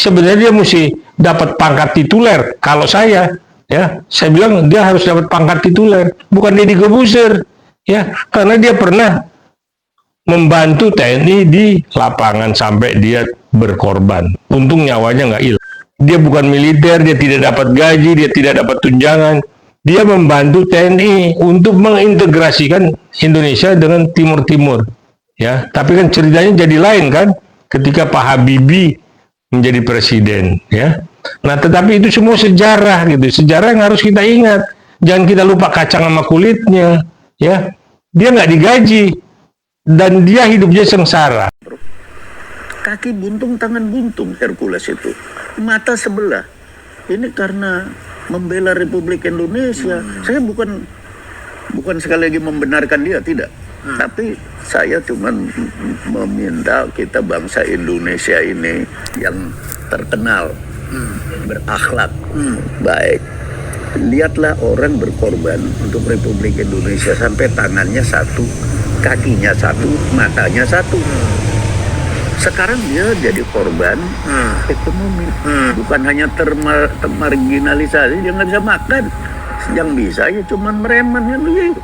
sebenarnya dia mesti dapat pangkat tituler. Kalau saya bilang dia harus dapat pangkat tituler, bukan Deddy Corbuzier, ya, karena dia pernah membantu TNI di lapangan sampai dia berkorban. Untung nyawanya nggak hilang. Dia bukan militer, dia tidak dapat gaji, dia tidak dapat tunjangan. Dia membantu TNI untuk mengintegrasikan Indonesia dengan Timur-Timur. Ya, tapi kan ceritanya jadi lain kan, ketika Pak Habibie menjadi presiden. Ya, nah tetapi itu semua sejarah gitu, sejarah yang harus kita ingat. Jangan kita lupa kacang sama kulitnya. Ya, dia nggak digaji dan dia hidupnya sengsara. Kaki buntung, tangan buntung Hercules itu. Mata sebelah. Ini karena membela Republik Indonesia. Saya bukan sekali lagi membenarkan dia, tidak. Tapi saya cuma meminta kita bangsa Indonesia ini yang terkenal, berakhlak, baik. Lihatlah orang berkorban untuk Republik Indonesia sampai tangannya satu, kakinya satu, matanya satu. Sekarang dia jadi korban ekonomi, bukan hanya termarginalisasi, dia nggak bisa makan, yang bisa ya cuma mereman kan begitu.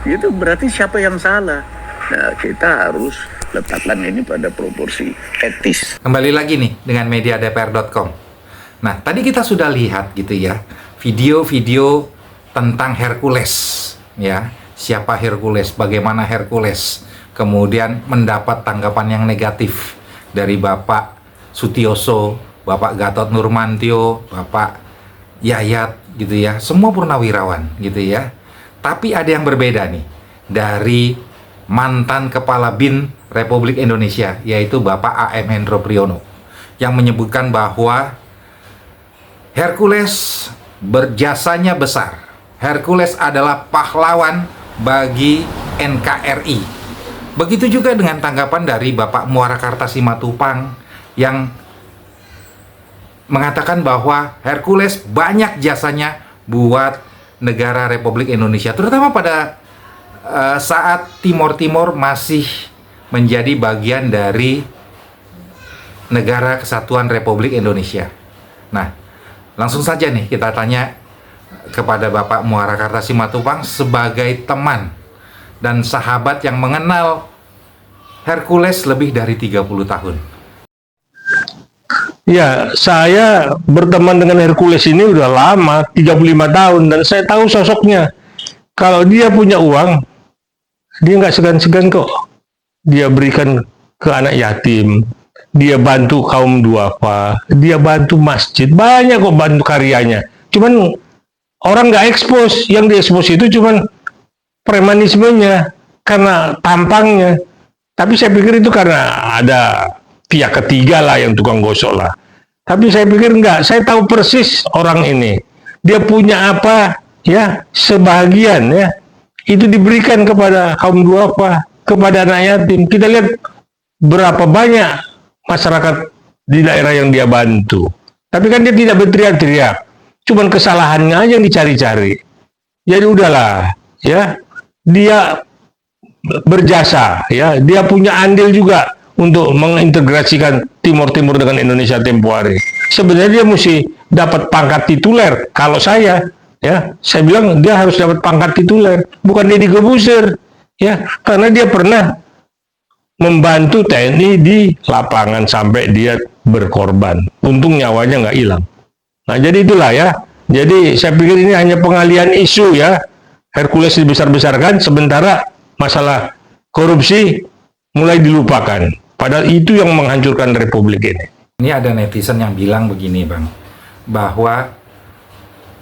Itu berarti siapa yang salah? Nah, kita harus letakkan ini pada proporsi etis. Kembali lagi nih dengan mediadpr.com. Nah, tadi kita sudah lihat gitu ya, video-video tentang Hercules, ya, siapa Hercules, bagaimana Hercules, kemudian mendapat tanggapan yang negatif dari Bapak Sutioso, Bapak Gatot Nurmantio, Bapak Yayat gitu ya, semua purnawirawan gitu ya. Tapi ada yang berbeda nih dari mantan Kepala BIN Republik Indonesia, yaitu Bapak A.M. Hendro Priyono, yang menyebutkan bahwa Hercules berjasanya besar. Hercules adalah pahlawan bagi NKRI. Begitu juga dengan tanggapan dari Bapak Muarakarta Simatupang yang mengatakan bahwa Hercules banyak jasanya buat negara Republik Indonesia, terutama pada saat Timor Timur masih menjadi bagian dari negara Kesatuan Republik Indonesia. Nah, langsung saja nih kita tanya kepada Bapak Muarakarta Simatupang sebagai teman dan sahabat yang mengenal Hercules lebih dari 30 tahun. Ya, saya berteman dengan Hercules ini udah lama, 35 tahun, dan saya tahu sosoknya. Kalau dia punya uang, dia nggak segan-segan kok. Dia berikan ke anak yatim, dia bantu kaum duafa, dia bantu masjid, banyak kok bantu karyanya. Cuman orang nggak ekspos, yang diekspos itu cuman premanismenya, karena tampangnya. Tapi saya pikir itu karena ada pihak ketiga lah yang tukang gosok lah. Tapi saya pikir enggak, saya tahu persis orang ini. Dia punya apa, ya, sebagian ya, itu diberikan kepada kaum duafa, kepada anak yatim. Kita lihat berapa banyak masyarakat di daerah yang dia bantu. Tapi kan dia tidak berteriak-teriak. Cuman kesalahannya aja yang dicari-cari. Jadi udahlah, ya. Dia berjasa, ya, dia punya andil juga untuk mengintegrasikan Timur Timur dengan Indonesia tempo hari. Sebenarnya dia mesti dapat pangkat tituler. Kalau saya bilang dia harus dapat pangkat tituler, bukan Deddy Corbuzier, ya, karena dia pernah membantu TNI di lapangan sampai dia berkorban. Untung nyawanya nggak hilang. Nah, jadi itulah ya. Jadi saya pikir ini hanya pengalian isu ya. Hercules dibesar-besarkan, sementara masalah korupsi mulai dilupakan. Padahal itu yang menghancurkan Republik ini. Ini ada netizen yang bilang begini, Bang, bahwa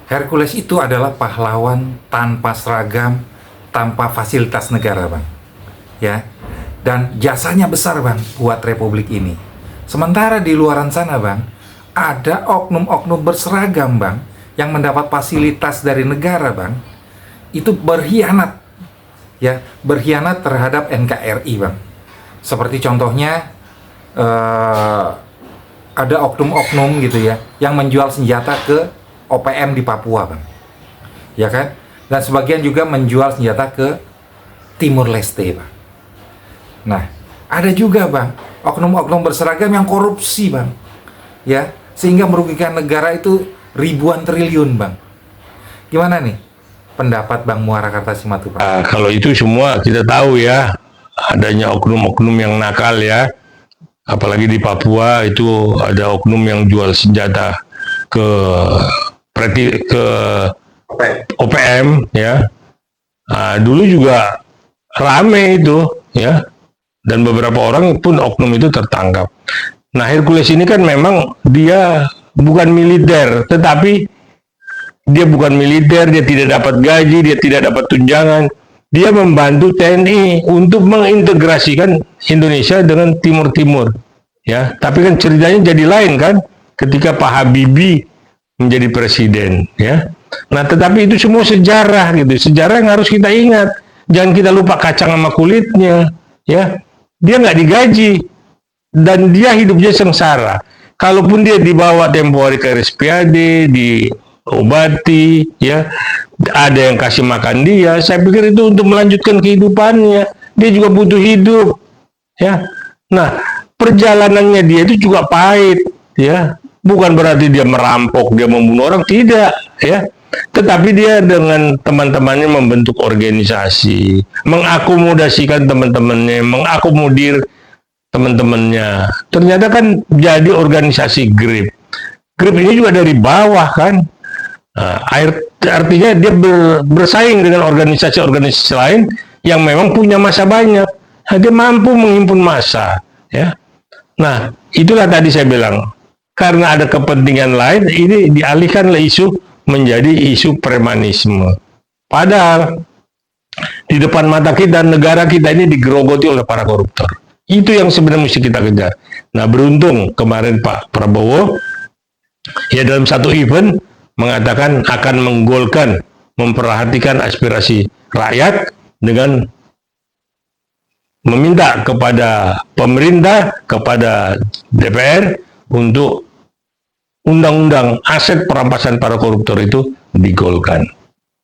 Hercules itu adalah pahlawan tanpa seragam, tanpa fasilitas negara, Bang. Ya. Dan jasanya besar, Bang, buat Republik ini. Sementara di luaran sana, Bang, ada oknum-oknum berseragam, Bang, yang mendapat fasilitas dari negara, Bang. Itu berkhianat. Ya, berkhianat terhadap NKRI, Bang. Seperti contohnya ada oknum-oknum gitu ya yang menjual senjata ke OPM di Papua, Bang. Ya kan? Dan sebagian juga menjual senjata ke Timur Leste, Bang. Nah, ada juga, Bang, oknum-oknum berseragam yang korupsi, Bang. ya, sehingga merugikan negara itu ribuan triliun, Bang. Gimana nih pendapat Bang Muara Kartasimatupang? Kalau itu semua kita tahu ya, adanya oknum-oknum yang nakal ya, apalagi di Papua itu ada oknum yang jual senjata ke ke OPM ya. Dulu juga rame itu ya, dan beberapa orang pun oknum itu tertangkap. Nah, Hercules ini kan memang dia bukan militer, tetapi dia bukan militer, dia tidak dapat gaji, dia tidak dapat tunjangan. Dia membantu TNI untuk mengintegrasikan Indonesia dengan Timur-Timur. Ya, tapi kan ceritanya jadi lain kan, ketika Pak Habibie menjadi presiden. Ya, nah tetapi itu semua sejarah gitu, sejarah yang harus kita ingat. Jangan kita lupa kacang sama kulitnya. Ya, dia nggak digaji dan dia hidupnya sengsara. Kalaupun dia dibawa tempo hari ke RSPAD, diobati, ya, ada yang kasih makan dia, saya pikir itu untuk melanjutkan kehidupannya. Dia juga butuh hidup, ya. Nah, perjalanannya dia itu juga pahit, ya. Bukan berarti dia merampok, dia membunuh orang, tidak, ya. Tetapi dia dengan teman-temannya membentuk organisasi, mengakomodasikan teman-temannya, mengakomodir teman-temannya. Ternyata kan jadi organisasi GRIP. GRIP ini juga dari bawah kan. Artinya dia bersaing dengan organisasi-organisasi lain yang memang punya massa banyak. Dia mampu menghimpun massa, ya. Nah, itulah tadi saya bilang, karena ada kepentingan lain, ini dialihkanlah isu menjadi isu premanisme. Padahal di depan mata kita, negara kita ini digerogoti oleh para koruptor. Itu yang sebenarnya mesti kita kejar. Nah, beruntung kemarin Pak Prabowo ya dalam satu event mengatakan akan menggolkan, memperhatikan aspirasi rakyat dengan meminta kepada pemerintah, kepada DPR untuk undang-undang aset perampasan para koruptor itu digolkan.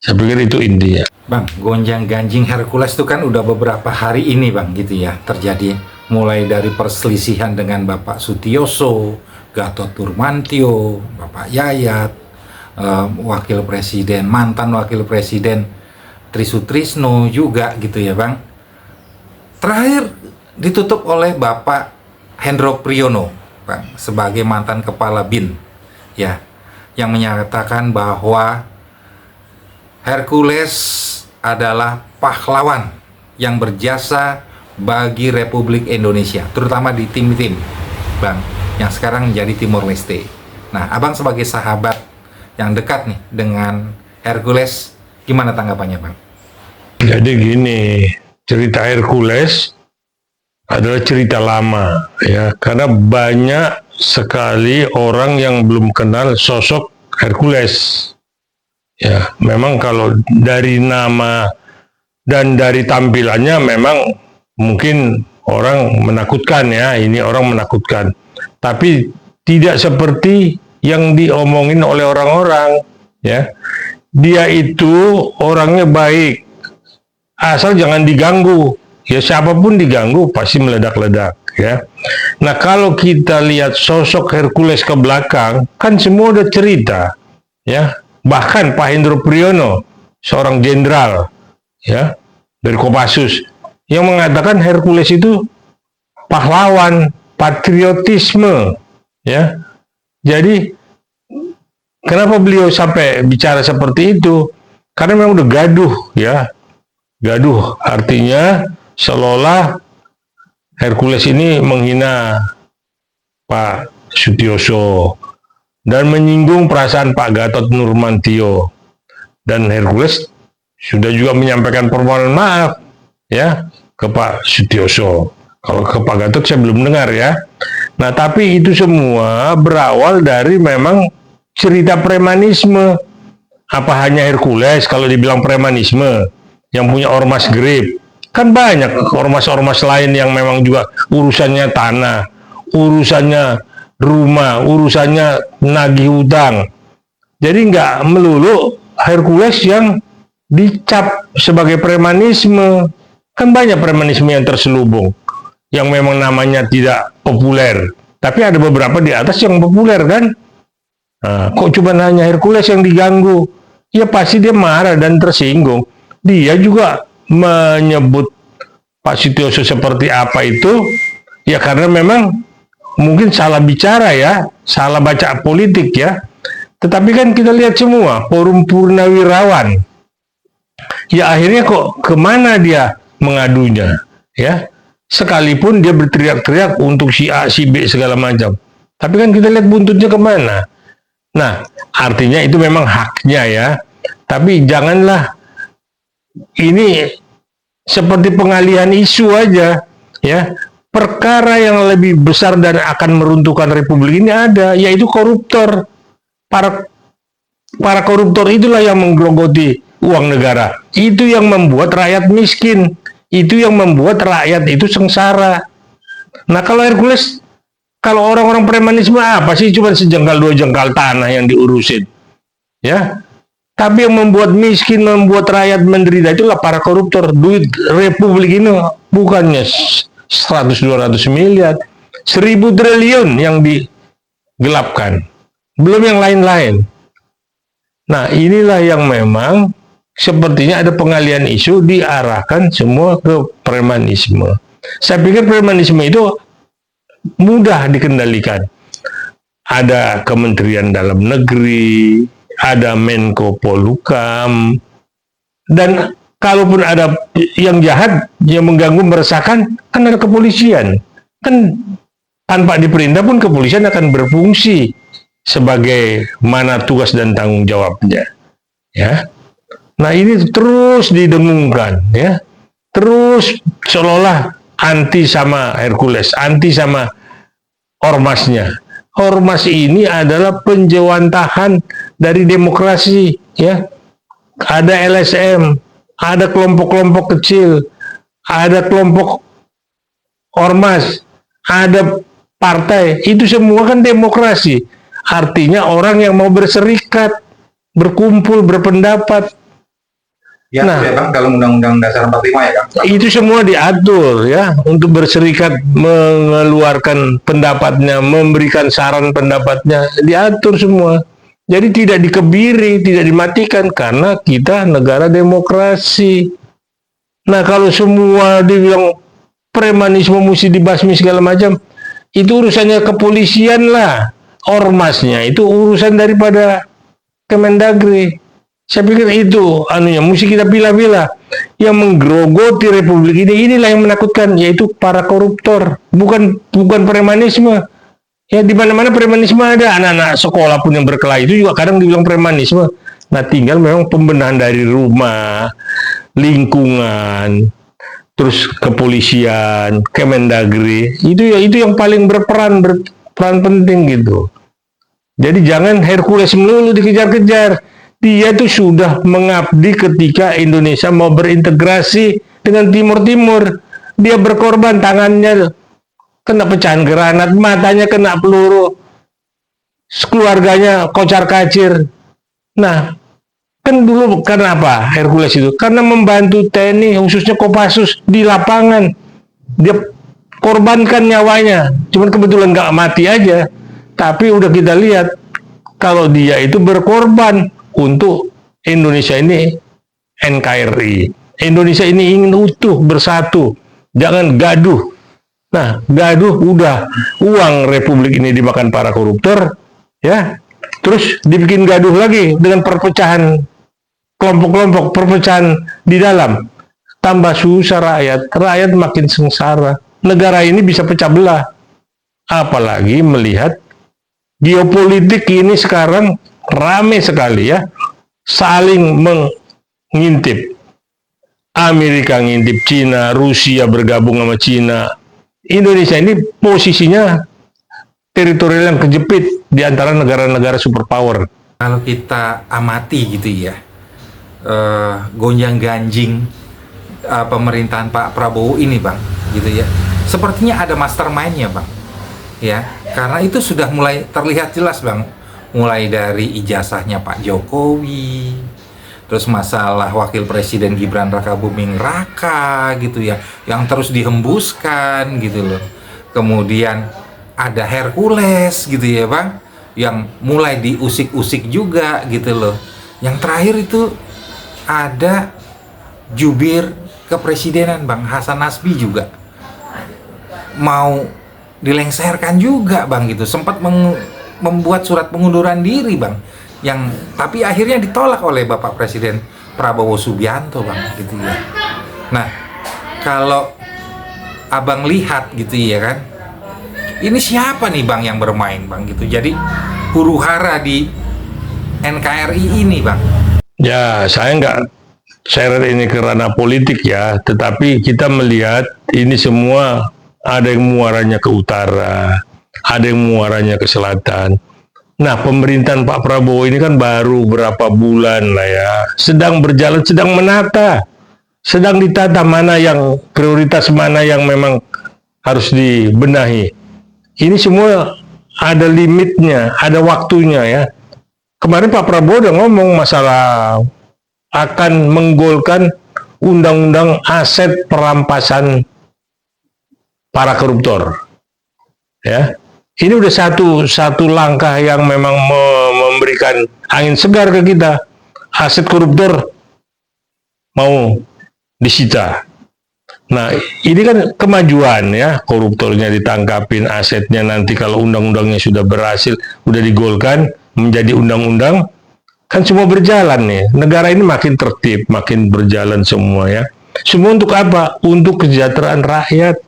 Saya pikir itu intinya. Bang, gonjang-ganjing Hercules itu kan udah beberapa hari ini, Bang, gitu ya, terjadi. Mulai dari perselisihan dengan Bapak Sutioso, Gatot Nurmantio, Bapak Yayat, Wakil Presiden, mantan Wakil Presiden Trisutrisno juga gitu ya, Bang. Terakhir ditutup oleh Bapak Hendro Priyono, Bang, sebagai mantan Kepala BIN, ya, yang menyatakan bahwa Hercules adalah pahlawan yang berjasa bagi Republik Indonesia, terutama di tim-tim, Bang, yang sekarang menjadi Timor Leste. Nah, Abang sebagai sahabat yang dekat nih dengan Hercules, gimana tanggapannya, Bang? Jadi gini, cerita Hercules adalah cerita lama, ya, karena banyak sekali orang yang belum kenal sosok Hercules. Ya, memang kalau dari nama dan dari tampilannya memang mungkin orang menakutkan ya, ini orang menakutkan. Tapi tidak seperti yang diomongin oleh orang-orang, ya. Dia itu orangnya baik, asal jangan diganggu. Ya, siapapun diganggu pasti meledak-ledak, ya. Nah, kalau kita lihat sosok Hercules ke belakang, kan semua udah cerita, ya. Bahkan Pak Hendro Priyono, seorang jenderal, ya, dari Kopassus, yang mengatakan Hercules itu pahlawan, patriotisme, ya. Jadi kenapa beliau sampai bicara seperti itu? Karena memang udah gaduh, ya. Gaduh artinya seolah Hercules ini menghina Pak Sutioso dan menyinggung perasaan Pak Gatot Nurmantio, dan Hercules sudah juga menyampaikan permohonan maaf ya ke Pak Sutioso. Kalau ke Pak Gatot saya belum dengar ya. Nah, tapi itu semua berawal dari memang cerita premanisme. Apa hanya Hercules kalau dibilang premanisme yang punya ormas GRIP? Kan banyak ormas-ormas lain yang memang juga urusannya tanah, urusannya rumah, urusannya nagih hutang. Jadi nggak melulu Hercules yang dicap sebagai premanisme. Kan banyak premanisme yang terselubung, yang memang namanya tidak populer, Tapi ada beberapa di atas yang populer kan. Nah, kok cuma hanya Hercules yang diganggu? Ya pasti dia marah dan tersinggung. Dia juga menyebut Pak Sutioso seperti apa itu, ya karena memang mungkin salah bicara ya, salah baca politik ya. Tetapi kan kita lihat semua, forum purnawirawan. Ya akhirnya kok kemana dia mengadunya, ya. Sekalipun dia berteriak-teriak untuk si A, si B segala macam. Tapi kan kita lihat buntutnya kemana. Nah, artinya itu memang haknya ya. Tapi janganlah ini seperti pengalihan isu aja, ya. Perkara yang lebih besar dan akan meruntuhkan republik ini ada, yaitu koruptor. Para koruptor itulah yang menggerogoti uang negara. Itu yang membuat rakyat miskin. Itu yang membuat rakyat itu sengsara. Nah, kalau Hercules, kalau orang-orang premanisme apa sih? Cuma sejengkal dua jengkal tanah yang diurusin. Ya. Tapi yang membuat miskin, membuat rakyat menderita itulah para koruptor. Duit republik ini bukannya 100-200 miliar, 1000 triliun yang digelapkan. Belum yang lain-lain. Nah, inilah yang memang sepertinya ada pengalian isu diarahkan semua ke premanisme. Saya pikir premanisme itu mudah dikendalikan. Ada Kementerian Dalam Negeri, ada Menko Polhukam, dan kalaupun ada yang jahat, yang mengganggu, meresahkan, kan ada kepolisian. Kan tanpa diperintah pun kepolisian akan berfungsi sebagai mana tugas dan tanggung jawabnya. Ya. Nah, ini terus didengungkan, ya. Terus seolah-olah anti sama Hercules, anti sama ormasnya. Ormas ini adalah penjewantahan dari demokrasi, ya. Ada LSM, ada kelompok-kelompok kecil, ada kelompok ormas, ada partai. Itu semua kan demokrasi. Artinya orang yang mau berserikat, berkumpul, berpendapat. Ya, nah, ya Bang, dalam Undang-Undang Dasar 45 ya Bang. Itu semua diatur ya, untuk berserikat, mengeluarkan pendapatnya, memberikan saran pendapatnya, diatur semua. Jadi tidak dikebiri, tidak dimatikan, karena kita negara demokrasi. Nah, kalau semua dibilang premanisme mesti dibasmi segala macam, itu urusannya kepolisian lah. Ormasnya itu urusan daripada Kemendagri. Saya pikir itu mesti kita pilih-pilih. Yang menggerogoti republik ini, inilah yang menakutkan, yaitu para koruptor, bukan premanisme. Ya, di mana-mana premanisme ada. Anak-anak sekolah pun yang berkelahi itu juga kadang dibilang premanisme. Nah, tinggal memang pembenahan dari rumah, lingkungan, terus kepolisian, Kemendagri, itu yang paling berperan penting gitu. Jadi jangan Hercules melulu dikejar-kejar. Dia itu sudah mengabdi ketika Indonesia mau berintegrasi dengan Timur-Timur. Dia berkorban, tangannya kena pecahan granat, matanya kena peluru, keluarganya kocar-kacir. Nah, kan dulu kenapa Hercules itu? Karena membantu TNI, khususnya Kopassus di lapangan. Dia korbankan nyawanya, cuman kebetulan nggak mati aja. Tapi udah kita lihat kalau dia itu berkorban untuk Indonesia ini NKRI. Indonesia ini ingin utuh, bersatu, jangan gaduh. Nah, gaduh udah, uang republik ini dimakan para koruptor, ya. Terus dibikin gaduh lagi dengan perpecahan kelompok-kelompok, perpecahan di dalam. Tambah susah rakyat makin sengsara. Negara ini bisa pecah belah. Apalagi melihat geopolitik ini sekarang rame sekali ya, saling mengintip. Amerika ngintip Cina, Rusia bergabung sama Cina. Indonesia ini posisinya teritorial yang kejepit di antara negara-negara superpower. Kalau kita amati gitu ya, gonjang-ganjing pemerintahan Pak Prabowo ini Bang, gitu ya, sepertinya ada mastermind-nya Bang. Ya, karena itu sudah mulai terlihat jelas Bang, mulai dari ijazahnya Pak Jokowi, terus masalah Wakil Presiden Gibran Rakabuming Raka gitu ya, yang terus dihembuskan gitu loh. Kemudian ada Hercules gitu ya Bang, yang mulai diusik-usik juga gitu loh. Yang terakhir itu ada jubir kepresidenan Bang Hasan Nasbi juga mau dilengserkan juga Bang gitu, sempat membuat surat pengunduran diri Bang, yang tapi akhirnya ditolak oleh Bapak Presiden Prabowo Subianto Bang gitu ya. Nah, kalau Abang lihat gitu ya kan, ini siapa nih Bang yang bermain Bang gitu, jadi huru hara di NKRI ini Bang? Ya, saya nggak seret ini ke ranah politik ya, tetapi kita melihat ini semua ada yang muaranya ke utara, ada yang muaranya ke selatan. Nah, pemerintahan Pak Prabowo ini kan baru berapa bulan lah ya, sedang berjalan, sedang menata, sedang ditata mana yang prioritas, mana yang memang harus dibenahi. Ini semua ada limitnya, ada waktunya ya. Kemarin Pak Prabowo udah ngomong masalah akan menggolkan undang-undang aset perampasan para koruptor. Ya, ini udah satu langkah yang memang memberikan angin segar ke kita. Aset koruptor mau disita. Nah, ini kan kemajuan ya, koruptornya ditangkapin, asetnya nanti kalau undang-undangnya sudah berhasil, udah digolkan menjadi undang-undang, kan semua berjalan nih. Negara ini makin tertib, makin berjalan semua ya. Semua untuk apa? Untuk kesejahteraan rakyat.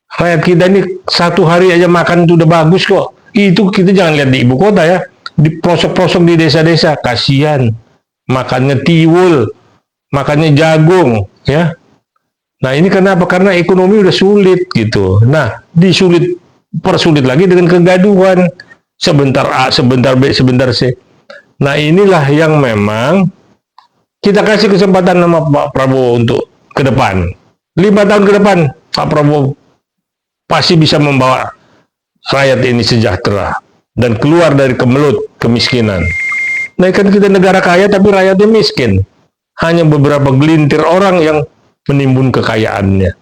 Rakyat kita ini satu hari aja makan itu udah bagus kok. Itu kita jangan lihat di ibu kota ya, di pelosok-pelosok di desa-desa, kasihan. Makannya tiwul, makannya jagung ya. Nah, ini kenapa? Karena ekonomi udah sulit gitu. Nah, persulit lagi dengan kegaduhan. Sebentar A, sebentar B, sebentar C. Nah, inilah yang memang kita kasih kesempatan sama Pak Prabowo untuk ke depan. 5 tahun ke depan, Pak Prabowo pasti bisa membawa rakyat ini sejahtera dan keluar dari kemelut kemiskinan. Nah, kan kita negara kaya tapi rakyatnya miskin. Hanya beberapa gelintir orang yang menimbun kekayaannya.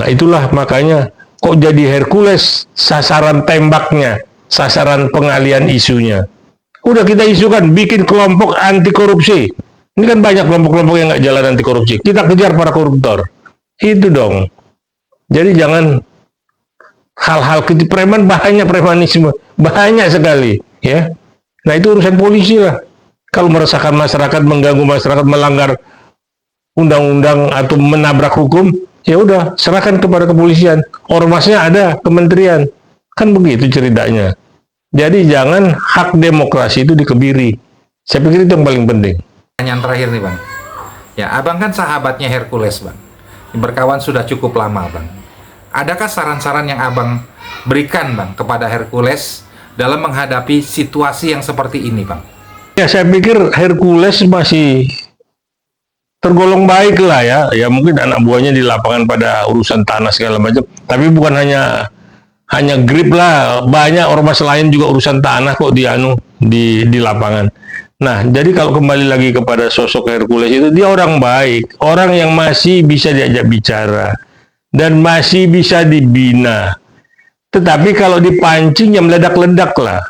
Nah, itulah makanya kok jadi Hercules sasaran tembaknya, sasaran pengalian isunya. Udah kita isukan, bikin kelompok anti korupsi. Ini kan banyak kelompok-kelompok yang nggak jalan anti korupsi. Kita kejar para koruptor. Itu dong. Jadi jangan hal-hal kecil, preman banyak, premanisme banyak sekali ya. Nah, itu urusan polisi lah. Kalau meresahkan masyarakat, mengganggu masyarakat, melanggar undang-undang atau menabrak hukum, ya udah serahkan kepada kepolisian. Ormasnya ada, kementerian. Kan begitu ceritanya. Jadi jangan hak demokrasi itu dikebiri. Saya pikir itu yang paling penting. Pertanyaan terakhir nih Bang. Ya, Abang kan sahabatnya Hercules Bang. Berkawan sudah cukup lama Bang. Adakah saran-saran yang Abang berikan Bang kepada Hercules dalam menghadapi situasi yang seperti ini Bang? Ya, saya pikir Hercules masih tergolong baik lah ya. Ya mungkin anak buahnya di lapangan pada urusan tanah segala macam. Tapi bukan hanya grip lah, banyak ormas lain juga urusan tanah kok di lapangan. Nah, jadi kalau kembali lagi kepada sosok Hercules itu, dia orang baik, orang yang masih bisa diajak bicara dan masih bisa dibina. Tetapi kalau dipancing ya meledak-ledak lah.